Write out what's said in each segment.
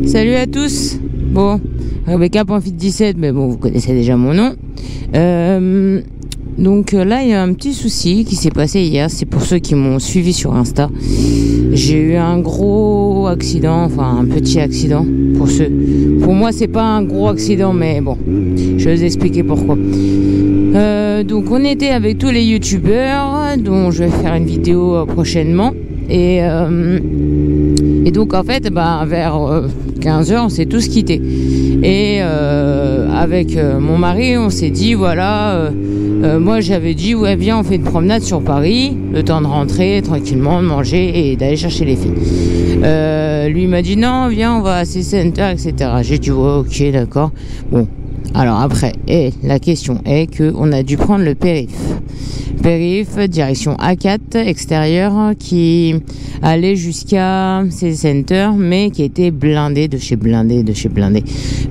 Salut à tous. Bon, Rebecca.fit17, mais bon, vous connaissez déjà mon nom. Donc là, il y a un petit souci qui s'est passé hier. C'est pour ceux qui m'ont suivi sur Insta. J'ai eu un gros accident, enfin un petit accident pour ceux. Pour moi, c'est pas un gros accident, mais bon, je vais vous expliquer pourquoi. Donc on était avec tous les youtubeurs, dont je vais faire une vidéo prochainement. Et donc en fait, vers 15h, on s'est tous quittés. Et avec mon mari, on s'est dit, voilà, moi j'avais dit, ouais, viens, on fait une promenade sur Paris, le temps de rentrer tranquillement, de manger et d'aller chercher les filles. Lui m'a dit, non, viens, on va à C-Center, etc. J'ai dit, ouais, ok, d'accord. Bon, alors après, la question est qu'on a dû prendre le périph'. Direction A4 extérieur qui allait jusqu'à C-Center mais qui était blindé de chez blindé.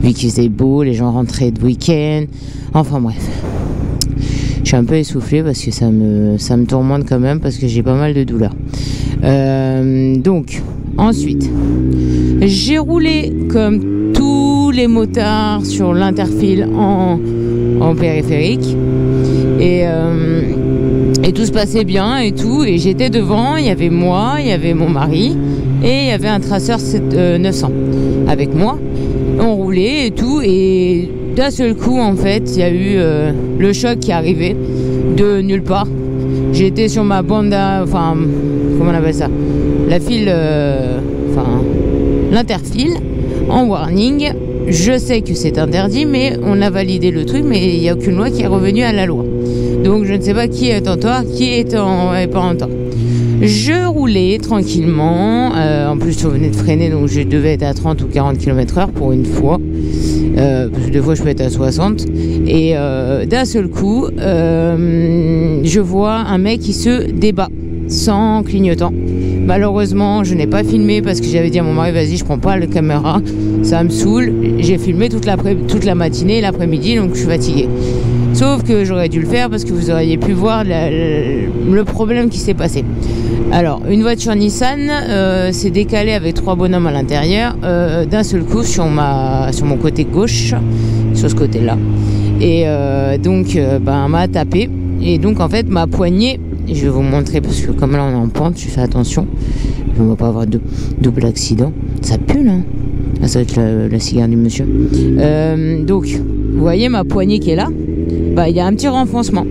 Vu qu'il faisait beau, les gens rentraient de week-end, enfin bref. Je suis un peu essoufflé parce que ça me tourmente quand même parce que j'ai pas mal de douleurs. Donc ensuite j'ai roulé comme tous les motards sur l'interfile en périphérique et tout se passait bien et tout, et j'étais devant, il y avait moi, il y avait mon mari et il y avait un traceur 900 avec moi. On roulait et tout, et d'un seul coup en fait il y a eu le choc qui est arrivé de nulle part. J'étais sur ma bande, enfin comment on appelle ça, la file, l'interfile en warning. Je sais que c'est interdit, mais on a validé le truc, mais il n'y a aucune loi qui est revenue à la loi. Donc je ne sais pas qui est en tort, qui est pas en tort. Je roulais tranquillement, en plus on venait de freiner, donc je devais être à 30 ou 40 km/h pour une fois, parce que deux fois je peux être à 60, et d'un seul coup, je vois un mec qui se débat, sans clignotant. Malheureusement, je n'ai pas filmé parce que j'avais dit à mon mari, vas-y, je prends pas la caméra, ça me saoule. J'ai filmé toute la matinée et l'après-midi, donc je suis fatiguée. Sauf que j'aurais dû le faire parce que vous auriez pu voir le problème qui s'est passé. Alors, une voiture Nissan s'est décalée avec 3 bonhommes à l'intérieur d'un seul coup sur mon côté gauche, sur ce côté-là. Et donc, m'a tapé. Et donc, en fait, ma poignée, je vais vous montrer parce que comme là on est en pente, je fais attention. On va pas avoir de double accident. Ça pue là. Ah, ça va être la cigare du monsieur. Donc, vous voyez ma poignée qui est là. Il y a un petit renfoncement.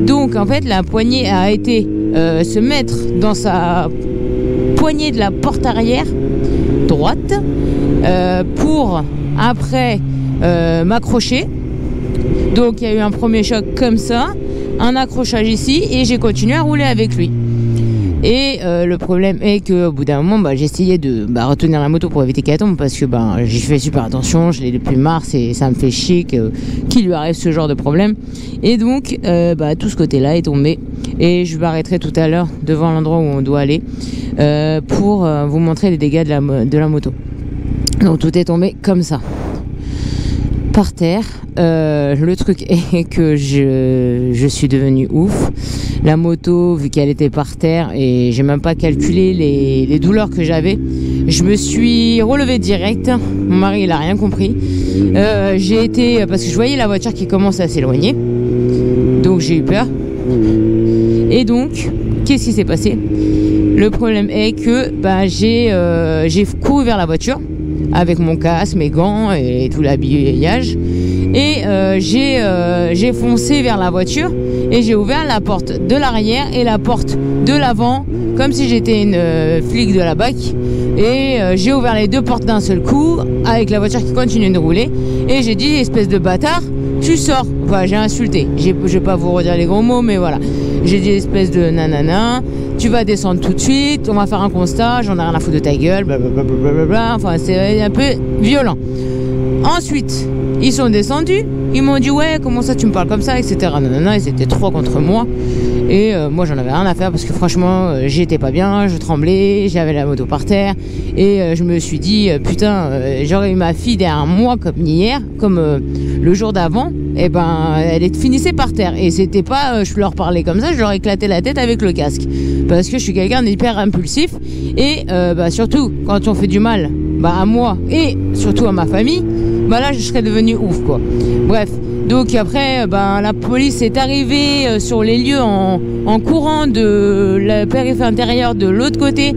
Donc en fait la poignée a été se mettre dans sa poignée de la porte arrière droite pour après m'accrocher. Donc il y a eu un premier choc comme ça, un accrochage ici, et j'ai continué à rouler avec lui. Et le problème est qu'au bout d'un moment, j'ai essayé de retenir la moto pour éviter qu'elle tombe, parce que j'ai fait super attention, je l'ai depuis mars et ça me fait chier qu'il lui arrive ce genre de problème. Et donc, tout ce côté-là est tombé. Et je m'arrêterai tout à l'heure devant l'endroit où on doit aller pour vous montrer les dégâts de la moto. Donc tout est tombé comme ça, par terre. Le truc est que je suis devenue ouf. La moto, vu qu'elle était par terre et j'ai même pas calculé les douleurs que j'avais, je me suis relevée direct. Mon mari il a rien compris. J'ai été, parce que je voyais la voiture qui commençait à s'éloigner, donc j'ai eu peur. Et donc qu'est-ce qui s'est passé? Le problème est que j'ai couru vers la voiture avec mon casque, mes gants et tout l'habillage, et j'ai foncé vers la voiture et j'ai ouvert la porte de l'arrière et la porte de l'avant comme si j'étais une flic de la BAC, et j'ai ouvert les deux portes d'un seul coup avec la voiture qui continuait de rouler, et j'ai dit, espèce de bâtard, tu sors. Enfin, j'ai insulté, je vais pas vous redire les gros mots, mais voilà, j'ai dit espèce de nanana, tu vas descendre tout de suite, on va faire un constat, j'en ai rien à foutre de ta gueule, blablabla. Enfin, c'est un peu violent. Ensuite, ils sont descendus, ils m'ont dit ouais, comment ça tu me parles comme ça, etc. Nanana, ils étaient 3 contre moi. Et moi j'en avais rien à faire parce que franchement j'étais pas bien, je tremblais, j'avais la moto par terre, et je me suis dit putain, j'aurais eu ma fille derrière moi comme hier, comme le jour d'avant, et elle finissait par terre, et c'était pas je leur parlais comme ça, je leur éclatais la tête avec le casque parce que je suis quelqu'un d'hyper impulsif, et surtout quand on fait du mal à moi et surtout à ma famille, là je serais devenu ouf quoi. Bref, donc après la police est arrivée sur les lieux en courant de la périphérie intérieure de l'autre côté.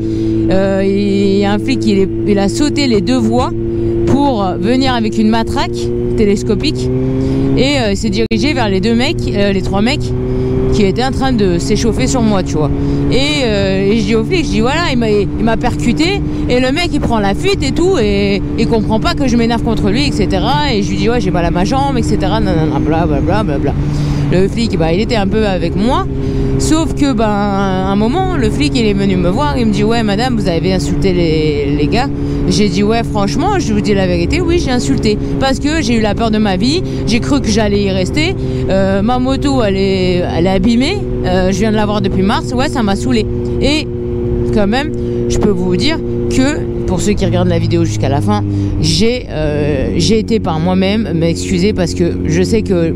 Il y a un flic, il a sauté les 2 voies pour venir avec une matraque télescopique et il s'est dirigé vers les 3 mecs qui étaient en train de s'échauffer sur moi, tu vois. Et je dis au flic, je dis voilà, il m'a percuté et le mec il prend la fuite et tout et il comprend pas que je m'énerve contre lui, etc. Et je lui dis ouais, j'ai mal à ma jambe, etc. Nanana, blablabla. Bla. Le flic, il était un peu avec moi. Sauf que à un moment, le flic il est venu me voir, il me dit ouais madame, vous avez insulté les gars. J'ai dit ouais franchement, je vous dis la vérité, oui j'ai insulté parce que j'ai eu la peur de ma vie, j'ai cru que j'allais y rester. Ma moto elle est abîmée, je viens de l'avoir depuis mars, ouais ça m'a saoulé. Et quand même, je peux vous dire que pour ceux qui regardent la vidéo jusqu'à la fin, j'ai été par moi-même m'excuser parce que je sais que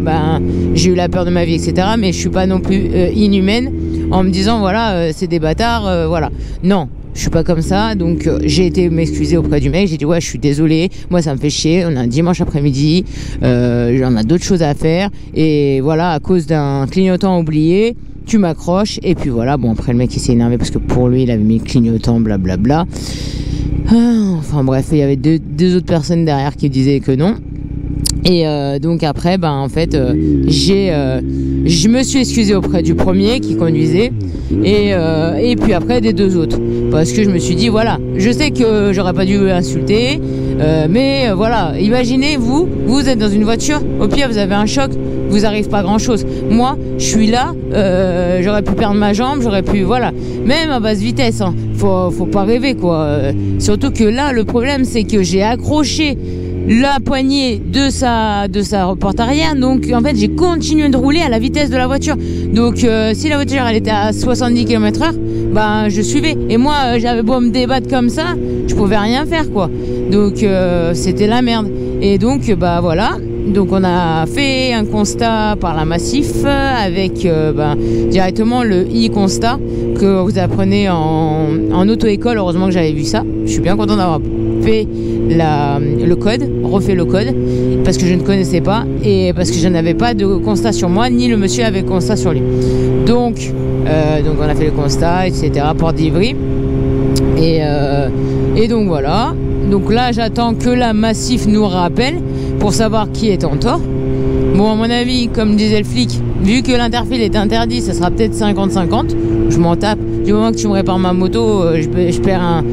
j'ai eu la peur de ma vie, etc. Mais je suis pas non plus inhumaine en me disant voilà c'est des bâtards, voilà. Non, je suis pas comme ça, donc j'ai été m'excuser auprès du mec. J'ai dit ouais je suis désolé, moi ça me fait chier, on a un dimanche après-midi, j'en ai d'autres choses à faire et voilà à cause d'un clignotant oublié. Tu m'accroches et puis voilà. Bon après le mec il s'est énervé parce que pour lui il avait mis le clignotant, blablabla. Enfin bref, il y avait deux autres personnes derrière qui disaient que non. Et donc après, en fait, je me suis excusé auprès du premier qui conduisait et puis après des 2 autres. Parce que je me suis dit, voilà, je sais que j'aurais pas dû insulter, mais voilà, imaginez, vous êtes dans une voiture, au pire vous avez un choc, vous arrive pas grand chose. Moi, je suis là, j'aurais pu perdre ma jambe, j'aurais pu, voilà, même à basse vitesse, hein. Faut pas rêver quoi. Surtout que là, le problème c'est que j'ai accroché la poignée de sa porte arrière, donc en fait j'ai continué de rouler à la vitesse de la voiture. Donc si la voiture elle était à 70 km/h, je suivais. Et moi j'avais beau me débattre comme ça, je pouvais rien faire quoi. Donc c'était la merde. Et donc voilà. Donc on a fait un constat par la Massif avec directement le e-constat que vous apprenez en auto-école. Heureusement que j'avais vu ça. Je suis bien content d'avoir fait refait le code parce que je ne connaissais pas et parce que je n'avais pas de constat sur moi ni le monsieur avait constat sur lui. Donc on a fait le constat, etc. Port d'Ivry et donc voilà. Donc là j'attends que la Massif nous rappelle pour savoir qui est en tort. Bon, à mon avis, comme disait le flic, vu que l'interfile est interdit, ça sera peut-être 50-50. Je m'en tape. Du moment que tu me répares ma moto, je perds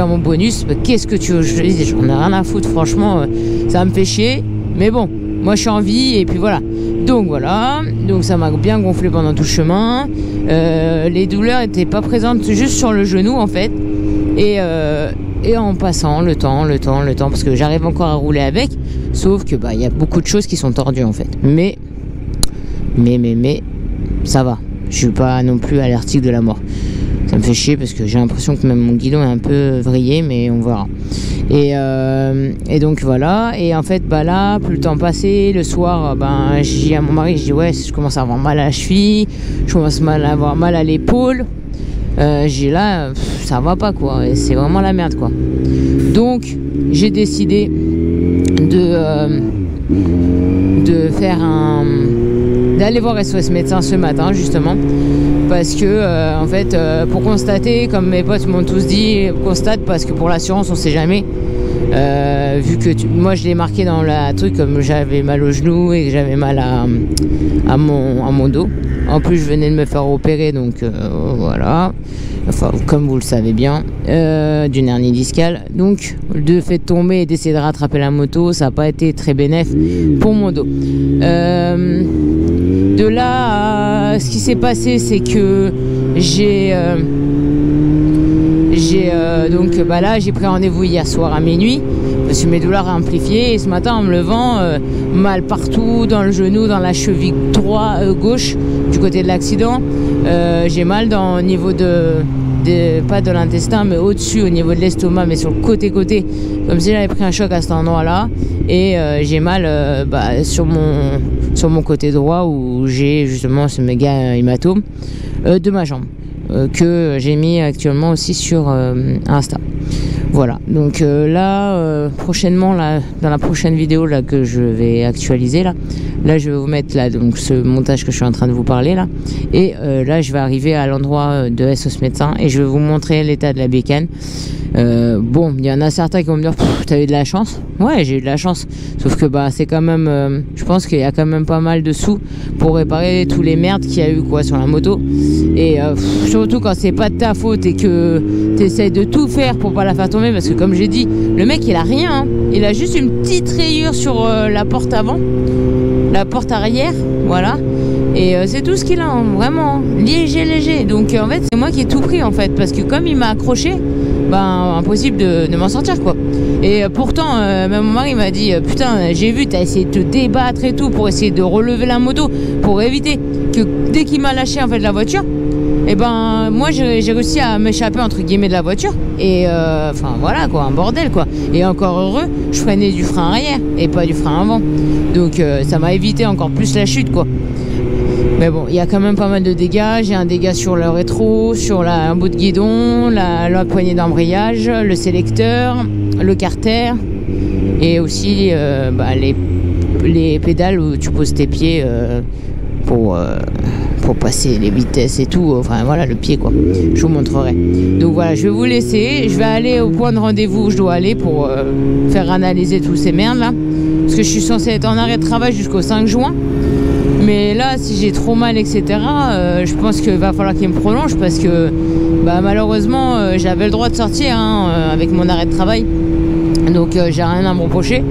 mon bonus. Qu'est-ce que tu veux? J'en ai rien à foutre, franchement. Ça me fait chier. Mais bon, moi je suis en vie et puis voilà. Donc voilà. Donc ça m'a bien gonflé pendant tout le chemin. Les douleurs n'étaient pas présentes juste sur le genou en fait. Et en passant le temps, parce que j'arrive encore à rouler avec, sauf que y a beaucoup de choses qui sont tordues en fait. Mais ça va. Je suis pas non plus à l'article de la mort. Ça me fait chier parce que j'ai l'impression que même mon guidon est un peu vrillé, mais on verra. Et donc voilà. Et en fait, là, plus le temps passé, le soir, je dis à mon mari, je dis ouais, je commence à avoir mal à la cheville, je commence à avoir mal à l'épaule. J'ai là, ça va pas quoi, et c'est vraiment la merde quoi. Donc j'ai décidé d'aller voir SOS médecin ce matin justement parce que en fait pour constater, comme mes potes m'ont tous dit, constate parce que pour l'assurance on sait jamais. Vu que moi je l'ai marqué dans la truc comme j'avais mal au genou et que j'avais mal à mon dos. En plus je venais de me faire opérer donc voilà, enfin comme vous le savez bien, d'une hernie discale. Donc le fait de tomber et d'essayer de rattraper la moto, ça n'a pas été très bénéf pour mon dos. De là, ce qui s'est passé c'est que j'ai là j'ai pris rendez-vous hier soir à minuit parce que mes douleurs ont amplifié et ce matin en me levant, mal partout, dans le genou, dans la cheville gauche du côté de l'accident, j'ai mal au niveau pas de l'intestin mais au-dessus, au niveau de l'estomac, mais sur le côté comme si j'avais pris un choc à cet endroit là et j'ai mal sur mon côté droit où j'ai justement ce méga hématome de ma jambe que j'ai mis actuellement aussi sur Insta. Voilà, donc là, prochainement, là, dans la prochaine vidéo là, que je vais actualiser, là je vais vous mettre là, donc, ce montage que je suis en train de vous parler là. Et là, je vais arriver à l'endroit de SOS Médecins et je vais vous montrer l'état de la bécane. Bon, il y en a certains qui vont me dire t'as eu de la chance. Ouais, j'ai eu de la chance. Sauf que bah c'est quand même, je pense qu'il y a quand même pas mal de sous pour réparer tous les merdes qu'il y a eu quoi sur la moto. Et surtout quand c'est pas de ta faute et que t'essayes de tout faire pour pas la faire tomber, parce que comme j'ai dit, le mec il a rien, hein. Il a juste une petite rayure sur la porte avant, la porte arrière, voilà. Et c'est tout ce qu'il a, hein, vraiment, léger. Donc en fait c'est moi qui ai tout pris en fait, parce que comme il m'a accroché, ben impossible de m'en sortir quoi. Et pourtant même mon mari m'a dit putain, j'ai vu t'as essayé de te débattre et tout pour essayer de relever la moto, pour éviter que dès qu'il m'a lâché en fait la voiture, et ben moi j'ai réussi à m'échapper entre guillemets de la voiture. Et enfin voilà quoi, un bordel quoi. Et encore heureux, je freinais du frein arrière et pas du frein avant, donc ça m'a évité encore plus la chute quoi. Mais bon, il y a quand même pas mal de dégâts. J'ai un dégât sur le rétro, sur un bout de guidon, la poignée d'embrayage, le sélecteur, le carter et aussi les pédales où tu poses tes pieds pour passer les vitesses et tout. Enfin voilà, le pied quoi. Je vous montrerai. Donc voilà, je vais vous laisser. Je vais aller au point de rendez-vous où je dois aller pour faire analyser tous ces merdes là. Parce que je suis censée être en arrêt de travail jusqu'au 5 juin. Mais là, si j'ai trop mal, etc., je pense qu'il va falloir qu'il me prolonge parce que bah, malheureusement, j'avais le droit de sortir avec mon arrêt de travail. Donc, j'ai rien à me reprocher.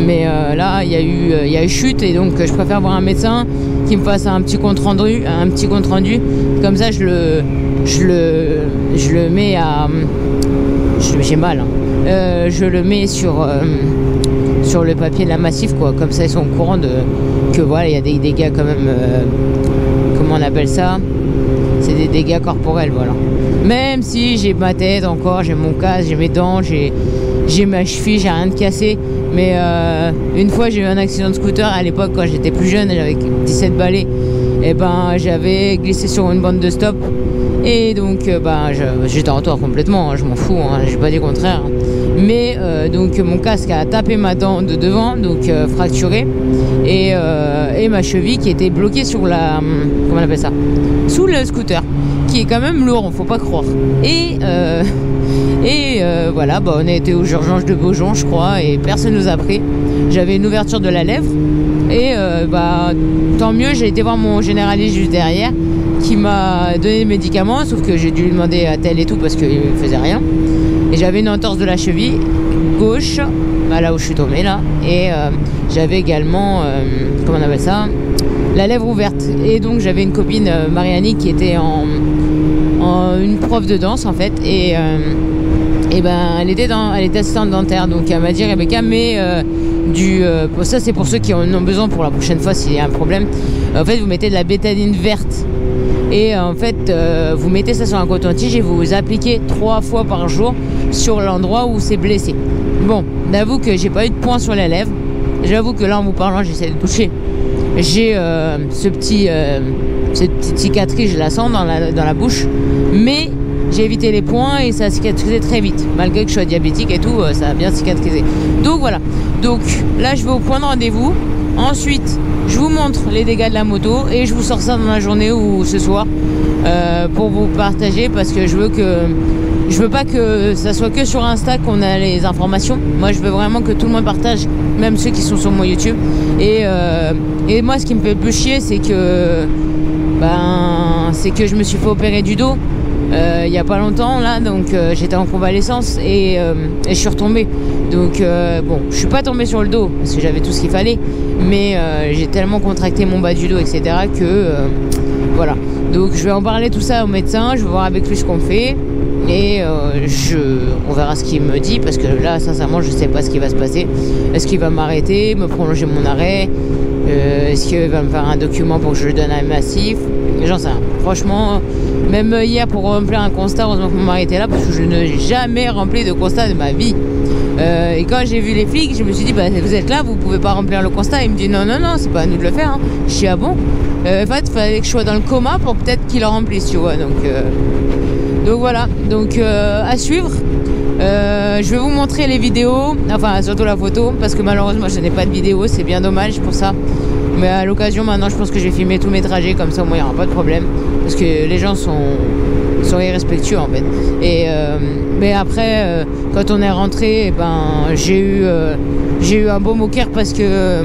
Mais là, il y a eu chute et donc je préfère voir un médecin qui me fasse un petit compte rendu. Comme ça, je le mets à... J'ai mal. Hein. Je le mets sur le papier de la Massif quoi, comme ça ils sont au courant que voilà, il y a des dégâts quand même, comment on appelle ça, c'est des dégâts corporels, voilà. Même si j'ai ma tête encore, j'ai mon casque, j'ai mes dents, j'ai ma cheville, j'ai rien de cassé, mais une fois j'ai eu un accident de scooter à l'époque quand j'étais plus jeune, j'avais 17 balais, et ben j'avais glissé sur une bande de stop et donc j'étais en tort complètement, hein, je m'en fous, hein, j'ai pas dit le contraire. Mais donc mon casque a tapé ma dent de devant, donc fracturé, et ma cheville qui était bloquée sur comment on appelle ça, sous le scooter, qui est quand même lourd, faut pas croire. Et voilà, bah, on a été aux urgences de Beaujon, je crois, et personne nous a pris. J'avais une ouverture de la lèvre, et bah tant mieux, j'ai été voir mon généraliste juste derrière, qui m'a donné des médicaments, sauf que j'ai dû lui demander à tel et tout parce qu'il faisait rien. Et j'avais une entorse de la cheville gauche, là où je suis tombée là, et j'avais également, comment on appelle ça, la lèvre ouverte. Et donc j'avais une copine, Marianne, qui était une prof de danse en fait, et ben elle était assistante dentaire, donc elle m'a dit Rebecca, mais ça c'est pour ceux qui en ont besoin pour la prochaine fois s'il y a un problème. En fait vous mettez de la bétadine verte. Et en fait, vous mettez ça sur un coton-tige et vous appliquez 3 fois par jour sur l'endroit où c'est blessé. Bon, j'avoue que j'ai pas eu de point sur les lèvres. J'avoue que là, en vous parlant, j'essaie de toucher. J'ai cette petite cicatrice, je la sens dans la bouche. Mais j'ai évité les points et ça a cicatrisé très vite. Malgré que je sois diabétique et tout, ça a bien cicatrisé. Donc voilà. Donc là, je vais au point de rendez-vous. Ensuite, je vous montre les dégâts de la moto et je vous sors ça dans la journée ou ce soir pour vous partager, parce que je veux pas que ça soit que sur Insta qu'on a les informations. Moi, je veux vraiment que tout le monde partage, même ceux qui sont sur mon YouTube. Et moi, ce qui me fait le plus chier, c'est que je me suis fait opérer du dos il n'y a pas longtemps là, donc j'étais en convalescence et je suis retombée. Donc bon, je suis pas tombée sur le dos parce que j'avais tout ce qu'il fallait, mais j'ai tellement contracté mon bas du dos, etc. que voilà. Donc je vais en parler tout ça au médecin, je vais voir avec lui ce qu'on fait et on verra ce qu'il me dit, parce que là sincèrement je sais pas ce qui va se passer. Est-ce qu'il va m'arrêter, me prolonger mon arrêt, est-ce qu'il va me faire un document pour que je le donne à un Massif? J'en sais rien. Franchement, même hier pour remplir un constat, heureusement que mon mari était là, parce que je n'ai jamais rempli de constat de ma vie. Et quand j'ai vu les flics, je me suis dit, bah, vous êtes là, vous pouvez pas remplir le constat. Il me dit, non, c'est pas à nous de le faire. Hein. Je dis, ah bon? En fait, il fallait que je sois dans le coma pour peut-être qu'il le remplisse, tu vois. Donc voilà, donc à suivre. Je vais vous montrer les vidéos, enfin surtout la photo, parce que malheureusement je n'ai pas de vidéo, c'est bien dommage pour ça. Mais à l'occasion maintenant je pense que je vais filmer tous mes trajets, comme ça au moins il n'y aura pas de problème. Parce que les gens sont irrespectueux en fait. Et mais après quand on est rentré, j'ai eu un beau moqueur parce que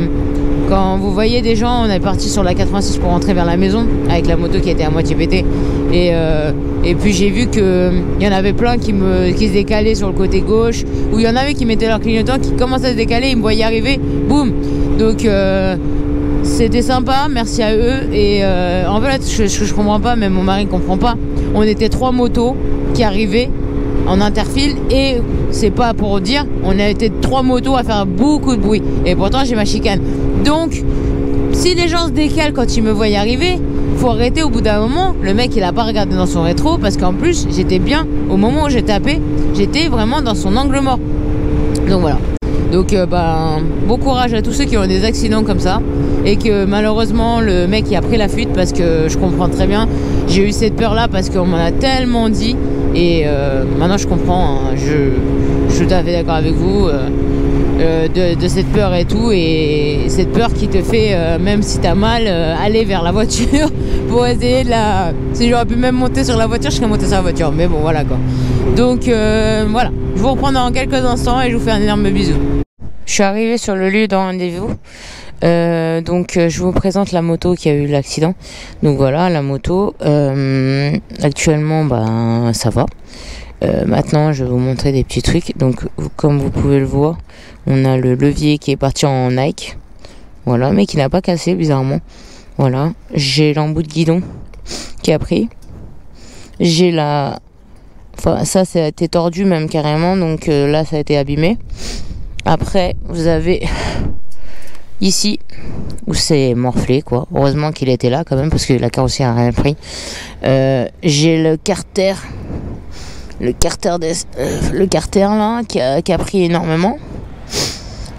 quand vous voyez des gens, on est parti sur la 86 pour rentrer vers la maison avec la moto qui était à moitié pétée. Et puis j'ai vu qu'il y en avait plein qui se décalaient sur le côté gauche, ou il y en avait qui mettaient leur clignotant, qui commençaient à se décaler, ils me voyaient arriver, boum. Donc c'était sympa, merci à eux. Et en fait je comprends pas, même mon mari ne comprend pas. On était 3 motos qui arrivaient en interfile, et c'est pas pour dire, on a été 3 motos à faire beaucoup de bruit, et pourtant j'ai ma chicane. Donc si les gens se décalent quand ils me voient y arriver, faut arrêter au bout d'un moment. Le mec il a pas regardé dans son rétro, parce qu'en plus j'étais bien, au moment où j'ai tapé, j'étais vraiment dans son angle mort. Donc voilà. Donc bon courage à tous ceux qui ont des accidents comme ça, et que malheureusement le mec il a pris la fuite, parce que je comprends très bien. J'ai eu cette peur là parce qu'on m'en a tellement dit, et maintenant je comprends, hein. Je suis tout à fait d'accord avec vous de cette peur et tout, et cette peur qui te fait même si t'as mal aller vers la voiture pour essayer de la... Si j'aurais pu même monter sur la voiture, je serais monté sur la voiture, mais bon voilà quoi. Donc voilà, je vous reprends dans quelques instants et je vous fais un énorme bisou. Je suis arrivée sur le lieu de rendez-vous. Donc je vous présente la moto qui a eu l'accident. Donc voilà la moto. Actuellement ça va. Maintenant je vais vous montrer des petits trucs. Donc comme vous pouvez le voir, on a le levier qui est parti en Nike. Voilà, mais qui n'a pas cassé bizarrement. Voilà, j'ai l'embout de guidon qui a pris. J'ai la... Enfin ça a été tordu même carrément. Donc là ça a été abîmé. Après vous avez... ici où c'est morflé quoi. Heureusement qu'il était là quand même, parce que la carrosserie a rien pris. J'ai le carter là qui a pris énormément.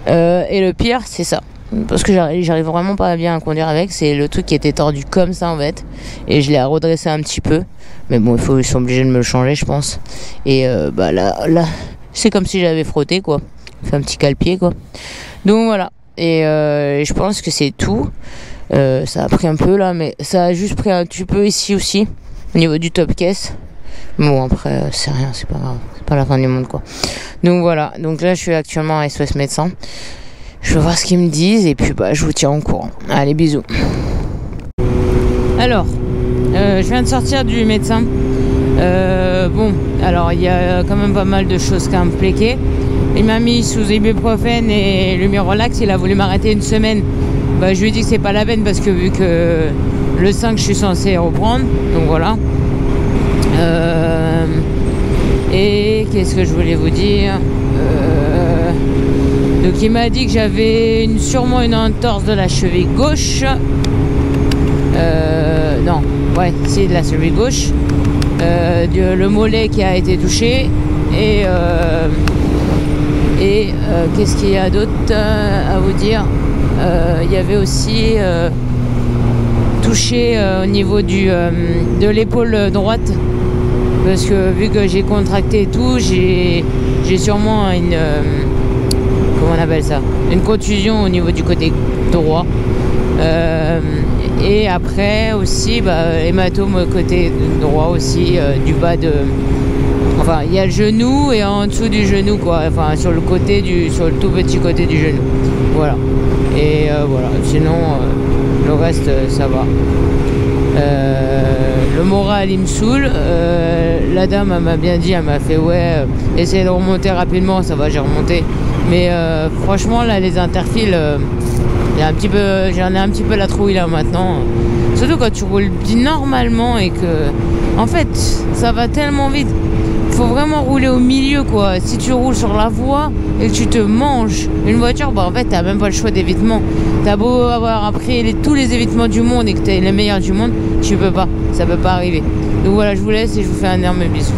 Et le pire c'est ça, parce que j'arrive vraiment pas bien à conduire avec. C'est le truc qui était tordu comme ça en fait, et je l'ai redressé un petit peu, mais bon ils sont obligés de me le changer je pense. Et là c'est comme si j'avais frotté quoi, fait un petit cale-pied quoi. Donc voilà. Et je pense que c'est tout. Ça a pris un peu là, mais ça a juste pris un petit peu ici aussi, au niveau du top case. Bon après c'est rien, c'est pas grave, c'est pas la fin du monde quoi. Donc voilà, donc là je suis actuellement à SOS médecin. Je vais voir ce qu'ils me disent, et puis je vous tiens au courant. Allez, bisous. Alors, je viens de sortir du médecin. Bon, alors il y a quand même pas mal de choses qui ont impliqué. Il m'a mis sous ibuprofène et Lumirolax. Il a voulu m'arrêter une semaine. Je lui ai dit que c'est pas la peine, parce que vu que le 5 je suis censé reprendre. Donc voilà. Et qu'est-ce que je voulais vous dire, donc il m'a dit que j'avais sûrement une entorse de la cheville gauche. Non, ouais, c'est de la cheville gauche. Le mollet qui a été touché. Et qu'est-ce qu'il y a d'autre à vous dire, il y avait aussi touché au niveau de l'épaule droite, parce que vu que j'ai contracté et tout, j'ai sûrement une comment on appelle ça, une contusion au niveau du côté droit. Et après aussi hématome côté droit aussi, du bas de... Enfin, il y a le genou et en dessous du genou quoi, enfin sur le tout petit côté du genou. Voilà. Et voilà, sinon le reste ça va. Le moral il me saoule. La dame elle m'a bien dit, elle m'a fait ouais, essayez de remonter rapidement, ça va, j'ai remonté. Mais franchement là les interfiles, j'en ai un petit peu la trouille là maintenant. Surtout quand tu roules normalement et que en fait ça va tellement vite. Faut vraiment rouler au milieu quoi. Si tu roules sur la voie et que tu te manges une voiture, en fait t'as même pas le choix d'évitement. T'as beau avoir appris tous les évitements du monde et que t'es les meilleurs du monde, tu peux pas, ça peut pas arriver. Donc voilà, je vous laisse et je vous fais un énorme bisou.